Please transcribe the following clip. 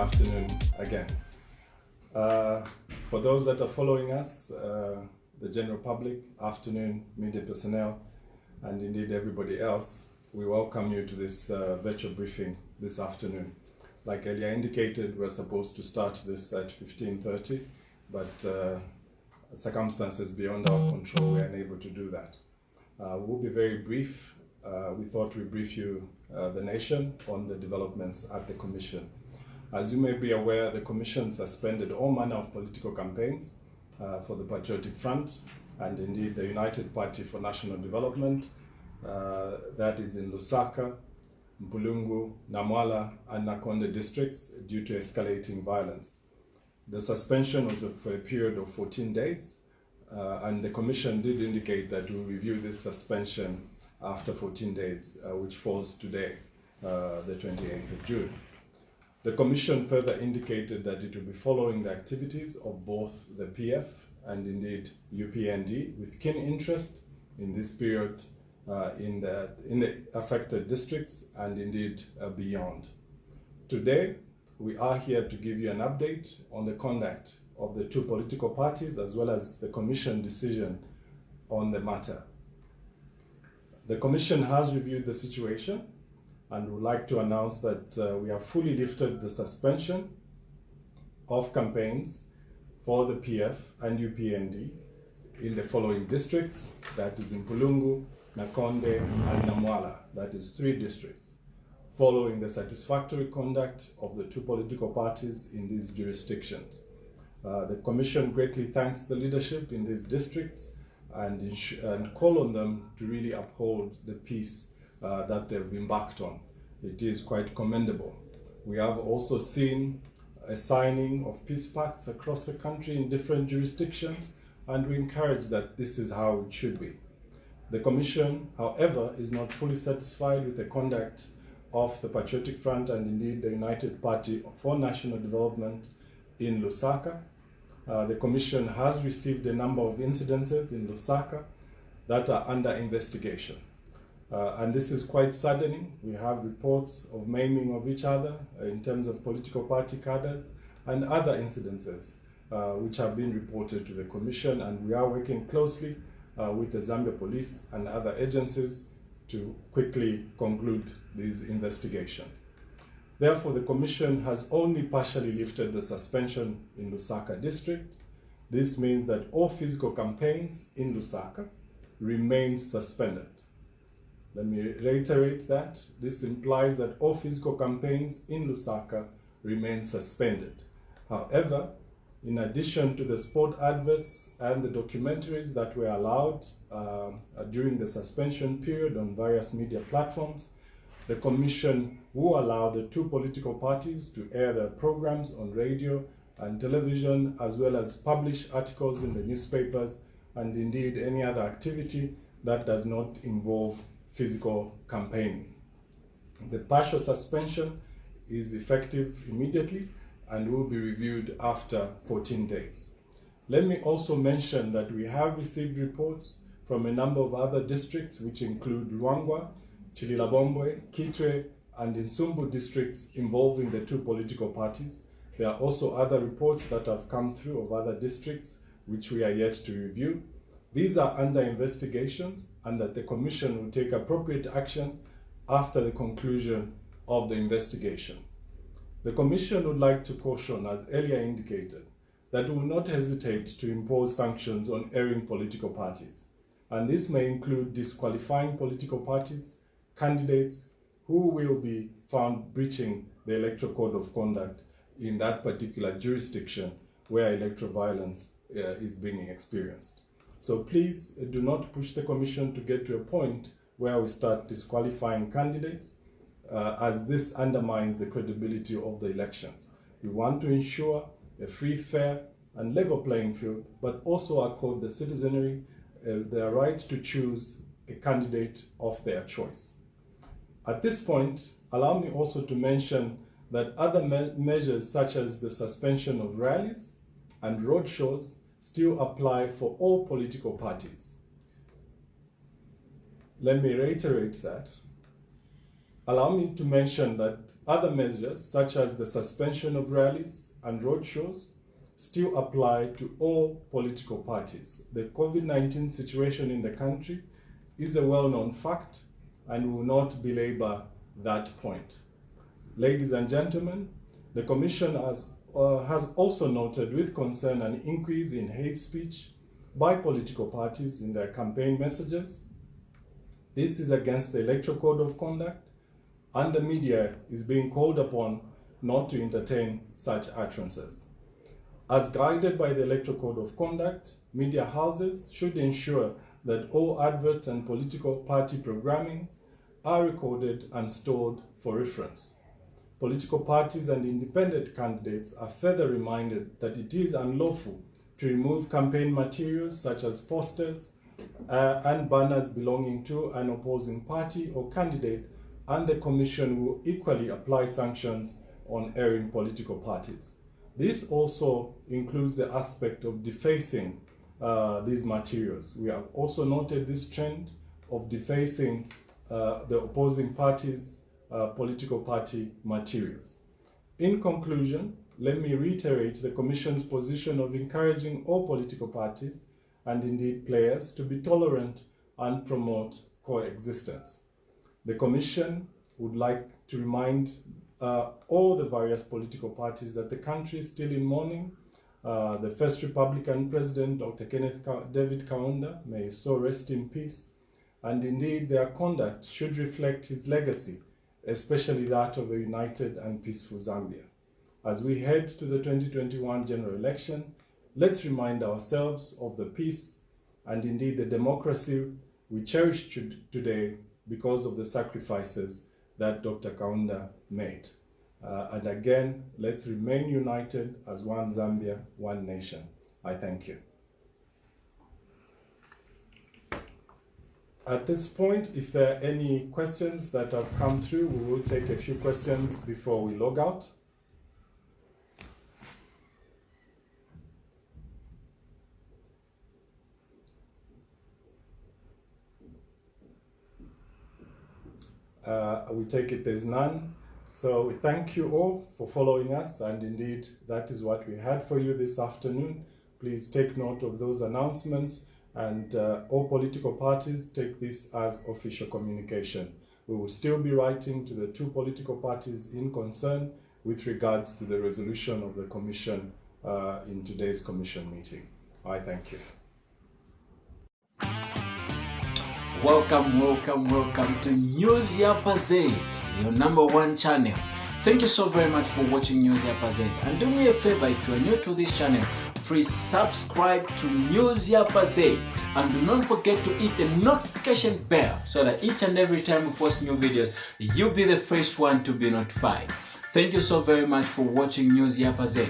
afternoon again. For those that are following us, the general public, afternoon, media personnel, and indeed everybody else, we welcome you to this virtual briefing this afternoon. Like earlier indicated, we're supposed to start this at 15:30, but circumstances beyond our control, we're unable to do that. We'll be very brief. We thought we'd brief you, the nation, on the developments at the Commission. As you may be aware, the Commission suspended all manner of political campaigns for the Patriotic Front and indeed the United Party for National Development, that is in Lusaka, Mpulungu, Namwala and Nakonde districts due to escalating violence. The suspension was for a period of 14 days and the Commission did indicate that we'll review this suspension after 14 days, which falls today, the 28th of June. The Commission further indicated that it will be following the activities of both the PF and indeed UPND with keen interest in this period in the affected districts and indeed beyond. Today, we are here to give you an update on the conduct of the two political parties as well as the Commission decision on the matter. The Commission has reviewed the situation and would like to announce that we have fully lifted the suspension of campaigns for the PF and UPND in the following districts, that is in Mpulungu, Nakonde and Namwala, that is 3 districts, following the satisfactory conduct of the two political parties in these jurisdictions. The Commission greatly thanks the leadership in these districts and call on them to really uphold the peace that they've embarked on. It is quite commendable. We have also seen a signing of peace pacts across the country in different jurisdictions, and we encourage that this is how it should be. The Commission, however, is not fully satisfied with the conduct of the Patriotic Front and indeed the United Party for National Development in Lusaka. The Commission has received a number of incidences in Lusaka that are under investigation. And this is quite saddening. We have reports of maiming of each other in terms of political party cadres and other incidences which have been reported to the Commission, and we are working closely with the Zambia Police and other agencies to quickly conclude these investigations. Therefore, the Commission has only partially lifted the suspension in Lusaka district. This means that all physical campaigns in Lusaka remain suspended. Let me reiterate that. This implies that all physical campaigns in Lusaka remain suspended. However, in addition to the sport adverts and the documentaries that were allowed during the suspension period on various media platforms, the Commission will allow the two political parties to air their programs on radio and television, as well as publish articles in the newspapers and indeed any other activity that does not involve physical campaigning. The partial suspension is effective immediately and will be reviewed after 14 days. Let me also mention that we have received reports from a number of other districts, which include Luangwa, Chililabombwe, Kitwe, and Insumbu districts involving the two political parties. There are also other reports that have come through of other districts, which we are yet to review. These are under investigations, and that the Commission will take appropriate action after the conclusion of the investigation. The Commission would like to caution, as earlier indicated, that we will not hesitate to impose sanctions on erring political parties, and this may include disqualifying political parties, candidates who will be found breaching the Electoral Code of Conduct in that particular jurisdiction where electoral violence is being experienced. So please do not push the Commission to get to a point where we start disqualifying candidates, as this undermines the credibility of the elections. We want to ensure a free, fair, and level playing field, but also accord the citizenry their right to choose a candidate of their choice. At this point, allow me also to mention that other measures such as the suspension of rallies and roadshows still apply for all political parties. Let me reiterate that Allow me to mention that other measures, such as the suspension of rallies and roadshows, still apply to all political parties. The COVID-19 situation in the country is a well-known fact, and we will not belabor that point. Ladies and gentlemen, the Commission has also noted with concern an increase in hate speech by political parties in their campaign messages. This is against the Electoral Code of Conduct, and the media is being called upon not to entertain such utterances. As guided by the Electoral Code of Conduct, media houses should ensure that all adverts and political party programming are recorded and stored for reference. Political parties and independent candidates are further reminded that it is unlawful to remove campaign materials such as posters and banners belonging to an opposing party or candidate, and the Commission will equally apply sanctions on erring political parties. This also includes the aspect of defacing these materials. We have also noted this trend of defacing the opposing parties' political party materials. In conclusion, let me reiterate the Commission's position of encouraging all political parties and indeed players to be tolerant and promote coexistence. The Commission would like to remind all the various political parties that the country is still in mourning. The first Republican President, Dr. David Kaunda, may his soul rest in peace, and indeed their conduct should reflect his legacy, especially that of a united and peaceful Zambia. As we head to the 2021 general election, let's remind ourselves of the peace and indeed the democracy we cherish today because of the sacrifices that Dr. Kaunda made. And again, let's remain united as one Zambia, one nation. I thank you. At this point, if there are any questions that have come through, we will take a few questions before we log out. We take it there's none. So we thank you all for following us, and indeed that is what we had for you this afternoon. Please take note of those announcements, and all political parties take this as official communication. We will still be writing to the two political parties in concern with regards to the resolution of the Commission in today's Commission meeting. I thank you. Welcome to News Yapa Z, your #1 channel. Thank you so very much for watching News Yapa Z. And do me a favor, if you are new to this channel, please subscribe to News Yapa Z. And do not forget to hit the notification bell so that each and every time we post new videos, you'll be the first one to be notified. Thank you so very much for watching News Yapa Z.